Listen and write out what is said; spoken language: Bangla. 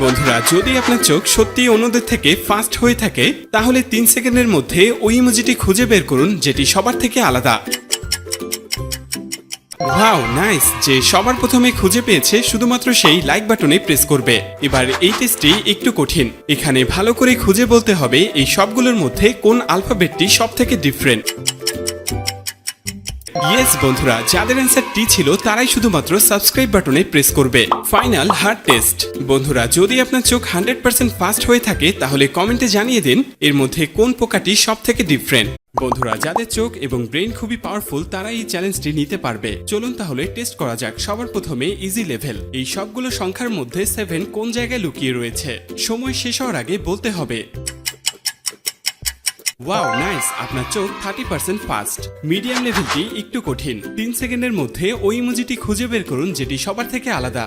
বন্ধুরা, যদি আপনার চোখ সত্যি অন্যদের থেকে ফাস্ট হয়ে থাকে তাহলে 3 সেকেন্ডের মধ্যে ওই ইমোজিটি খুঁজে বের করুন যেটি সবার থেকে আলাদা। Wow nice! যে সবার প্রথমে খুঁজে পেয়েছে শুধুমাত্র সেই লাইক বাটনে প্রেস করবে। এবার এই টেস্টটি একটু কঠিন। এখানে ভালো করে খুঁজে বলতে হবে এই সবগুলোর মধ্যে কোন আলফাবেটটি সবথেকে ডিফারেন্ট। ইয়েস বন্ধুরা, যাদের অ্যান্সার টি ছিল তারাই শুধুমাত্র সাবস্ক্রাইব বাটনে প্রেস করবে। Final hard test. বন্ধুরা, যদি আপনার চোখ 100% ফাস্ট হয়ে থাকে তাহলে কমেন্টে জানিয়ে দিন এর মধ্যে কোন পোকাটি সবথেকে ডিফারেন্ট। বন্ধুরা, যাদের চোখ এবং ব্রেন খুবই পাওয়ারফুল তারা এই চ্যালেঞ্জটি নিতে পারবে। চলুন তাহলে টেস্ট করা যাক। সবার প্রথমে ইজি লেভেল। এই সবগুলো সংখ্যার মধ্যে 7 কোন জায়গায় লুকিয়ে রয়েছে? সময় শেষ হওয়ার আগে বলতে হবে। Wow nice! আপনার চোখ 30% ফাস্ট। মিডিয়াম লেভেলটি একটু কঠিন। 3 সেকেন্ডের মধ্যে ওই ইমোজিটি খুঁজে বের করুন যেটি সবার থেকে আলাদা।